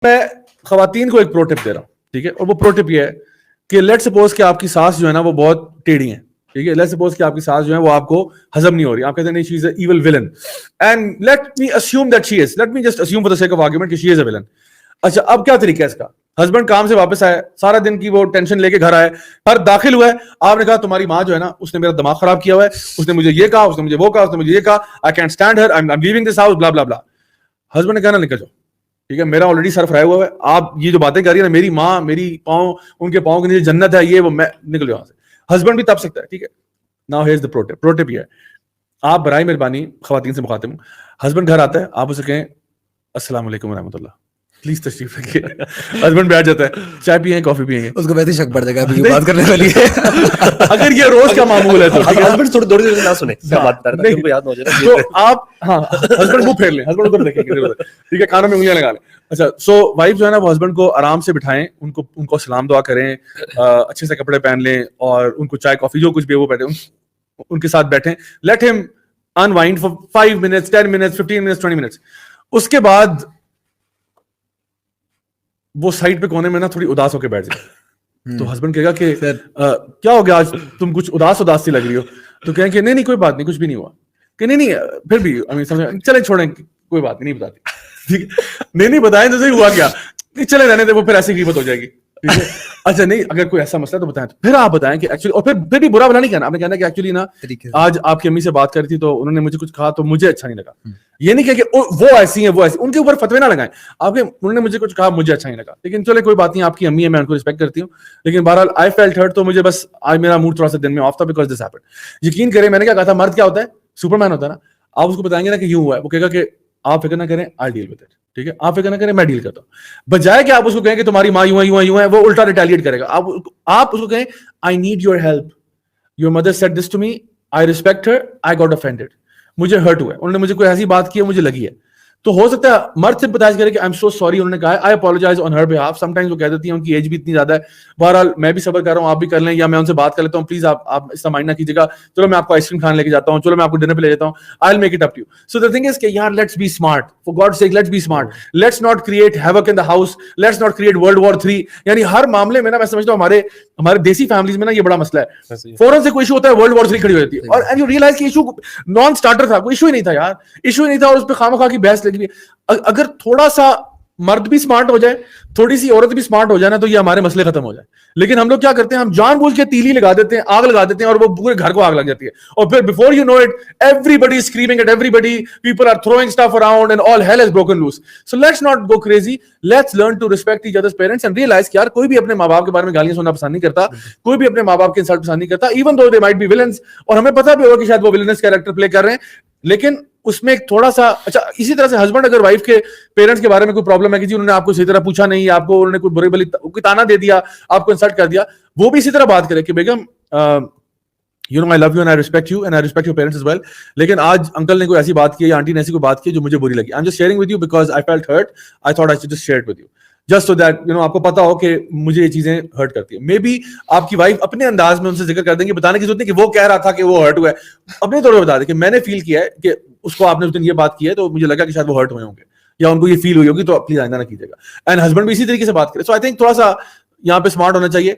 میں خواتین کو ایک پرو ٹپ دے رہا ہوں, ٹھیک ہے, اور وہ پرو ٹپ یہ ہے کہ لیٹ سپوز کہ آپ کی ساس جو ہے نا وہ بہت ٹیڑھی ہیں, ٹھیک ہے, لیٹ سپوز کہ آپ کی ساس جو ہے وہ آپ کو ہضم نہیں ہو رہی, آپ کہتے ہیں نہیں she is a evil villain, and let me assume that she is, let me just assume for the sake of argument کہ شی از اے ولن. اچھا, اب کیا طریقہ ہے اس کا؟ ہسبینڈ کام سے واپس آئے, سارا دن کی وہ ٹینشن لے کے گھر آئے, گھر داخل ہوا ہے, آپ نے کہا تمہاری ماں جو ہے نا اس نے میرا دماغ خراب کیا ہوا ہے, اس نے مجھے یہ کہا, اس نے مجھے وہ کہا, اس نے مجھے یہ کہا, I can't stand her, I am leaving this house, blah blah بلا. ہسبینڈ نے کہا نا نکل جاؤ, ٹھیک ہے, میرا آلریڈی سر فرائی ہوا ہے, آپ یہ جو باتیں کر رہی ہیں نا, میری ماں میری پاؤں, ان کے پاؤں کے نیچے جنت ہے, یہ وہ, میں نکل جاؤ یہاں سے. ہسبینڈ بھی تب سکتا ہے, ٹھیک ہے. ناؤ ہیئر از دی پرو ٹپ. پرو ٹپ یہ ہے, آپ برائے مہربانی خواتین سے مخاطب ہوں, ہسبینڈ گھر آتا ہے, آپ اسے کہیں السلام علیکم ورحمۃ اللہ, پلیز تشریف رکھیے. ہسبینڈ بیٹھ جاتا ہے, چائے پیئیں, کافی پیئیں گے, اس کو ویسے شک پڑ جائے گا ابھی بات کرنے والی ہے. اگر یہ روز کا معمول ہے تو ہسبینڈ تھوڑی دیر نہ سنے کیا بات کر رہا ہے, ان کو یاد نہ ہو جائے تو آپ, ہاں, ہسبینڈ منہ پھیر لیں, ہسبینڈ ادھر دیکھیں کدھر ادھر, ٹھیک ہے, کانوں میں انگلیاں لگا لیں. اچھا, سو وائف جو ہے نا وہ ہسبینڈ کو آرام سے بٹھائیں, ان کو سلام دعا کریں, اچھے سے کپڑے پہن لیں, اور ان کو چائے کافی جو کچھ بھی وہ بیٹھے ان کے ساتھ بیٹھیں, لیٹ ہم unwind for 5 minutes, 10 minutes, 15 minutes, 20 minutes. اس کے بعد وہ سائڈ پہ کونے میں نا تھوڑی اداس ہو کے بیٹھ جائے, تو ہسبینڈ کہے گا کہ کیا ہو گیا آج, تم کچھ اداس سی لگ رہی ہو, تو کہیں کہ نہیں کوئی بات نہیں, کچھ بھی نہیں ہوا, کہ نہیں پھر بھی چلیں چھوڑیں, کوئی بات نہیں بتاتی, نہیں بتائیں تو صحیح, ہوا کیا, چلے رہنے دیں, وہ پھر ایسی غیبت ہو جائے گی. اچھا نہیں, اگر کوئی ایسا مسئلہ تو بتائیں, تو پھر آپ بتائیں کہ ایکچولی, اور پھر بھی برا بلا نہیں کہنا, آپ نے کہنا کہ ایکچولی نا آج آپ کی امی سے بات کر رہی تھی تو انہوں نے مجھے کچھ کہا تو مجھے اچھا نہیں لگا. یہ نہیں کہ وہ ایسی ہیں, وہ ایسی, ان کے اوپر فتوے نہ لگائیں آپ کے, انہوں نے مجھے کچھ کہا مجھے اچھا نہیں لگا, لیکن چلے کوئی بات نہیں, آپ کی امی ہے, میں ان کو رسپیکٹ کرتی ہوں, لیکن بہرحال آئی فیلٹ ہرٹ, تو مجھے بس آج میرا موڈ تھوڑا سا دن میں آف تھا بیکاز دس ہیپنڈ. یقین کریں, میں نے کیا کہا تھا, مرد کیا ہوتا ہے, سپر مین ہوتا ہے نا, آپ اس کو بتائیں گے نا کہ یوں ہوا ہے, وہ کہے گا کہ آپ فکر نہ کریں, آئی ڈیل وتھ اٹ, ٹھیک ہے, آپ فکر نہ کریں, میں ڈیل کرتا ہوں. بجائے کہ آپ اس کو کہیں کہ تمہاری ماں یوں ہے, وہ الٹا ریٹیلیٹ کرے گا. آپ اس کو کہیں I need your help, your mother said this to me, I respect her, I got offended, مجھے ہرٹ ہوا ہے, انہوں نے مجھے کوئی ایسی بات کی ہے مجھے لگی ہے, تو ہو سکتا ہے مرد سے بتایا کرے کہ آئی ایم سو سوری, انہوں نے کہا آئی اپولوجائز آن ہر بہاف. سم ٹائمز وہ کہہ دیتی ہیں, ان کی ایج بھی اتنی زیادہ ہے, بہرحال میں بھی صبر کر رہا ہوں, آپ بھی کر لیں, یا میں ان سے بات کر لیتا ہوں, پلیز آپ اس طرح مائنڈ نہ کیجیے گا, چلو میں آپ کو آئس کریم کھانے لے کے جاتا ہوں, چلو میں آپ کو ڈنر پہ لے جاتا ہوں, I will make it up to you. So the thing is کہ یار let's be smart, for God sake let's be smart, let's not create havoc in the house, let's not create world war 3. یعنی ہر معاملے میں نا, میں سمجھتا ہوں ہمارے دیسی فیملیز میں نا یہ بڑا مسئلہ ہے, فوراً سے کوئی ایشو ہوتا ہے ورلڈ وار 3 کھڑی ہو جاتی ہے, اور اینڈ یو ریئلائز کہ ایشو نان اسٹارٹر تھا, کوئی ایشو ہی نہیں تھا یار, ایشو ہی نہیں تھا, اور اس پہ خواہ مخواہ کی بحث لگی ہوئی. اگر تھوڑا سا مرد بھی اسمارٹ ہو جائے, تھوڑی سی عورت بھی اسمارٹ ہو جائے نا, تو یہ ہمارے مسئلے ختم ہو جائے. لیکن ہم لوگ کیا کرتے ہیں, ہم جان بوجھ کے تیلی لگا دیتے ہیں, آگ لگا دیتے ہیں, اور وہ پورے گھر کو آگ لگ جاتی ہے, اور پھر before you know it everybody is screaming at everybody, people are throwing stuff around and all hell has broken loose. So let's not go crazy, let's learn to respect each other's parents and realize کہ یار کوئی بھی اپنے ماں باپ کے بارے میں گالیاں سننا پسند نہیں کرتا, کوئی بھی اپنے ماں باپ کے انسلٹ پسند نہیں کرتا, even though they might be villains, اور ہمیں پتہ بھی ہوگا کہ شاید وہ villainous کیریکٹر پلے کر رہے ہیں, لیکن اس میں ایک تھوڑا سا, اچھا اسی طرح سے ہسبینڈ اگر وائف کے پیرنٹس کے بارے میں کوئی پرابلم ہے کہ جی انہوں نے آپ کو صحیح طرح پوچھا نہیں, آپ کو انہوں نے کوئی بری بلی کوئی تانا دے دیا, آپ کو انسلٹ کر دیا, وہ بھی اسی طرح بات کرے کہ بیگم you know I love you and I respect you and I respect your parents as well, لیکن آج انکل نے کوئی ایسی بات کی یا آنٹی نے ایسی کوئی بات کی جو مجھے بری لگی, I'm just sharing with you because I felt hurt, I thought I should just share it with you just so that you know آپ کو پتا ہو کہ مجھے یہ چیزیں ہرٹ کرتی ہیں. مے بی آپ کی وائف اپنے انداز میں ان سے ذکر کر دیں گے, بتانے کی ضرورت نہیں کہ وہ کہہ رہا تھا کہ وہ ہرٹ ہوا ہے, اپنے طور پہ بتا دیں کہ میں نے فیل کیا ہے کہ اس کو آپ نے اس دن یہ بات کی ہے تو مجھے لگا کہ شاید وہ ہرٹ ہوئے ہوں گے, یا ان کو یہ فیل ہوئی ہوگی, تو پلیز آئندہ نہ کیجیے گا. اینڈ ہسبینڈ بھی اسی طریقے سے بات کرے. سو آئی تھنک تھوڑا سا یہاں پہ اسمارٹ ہونا چاہیے.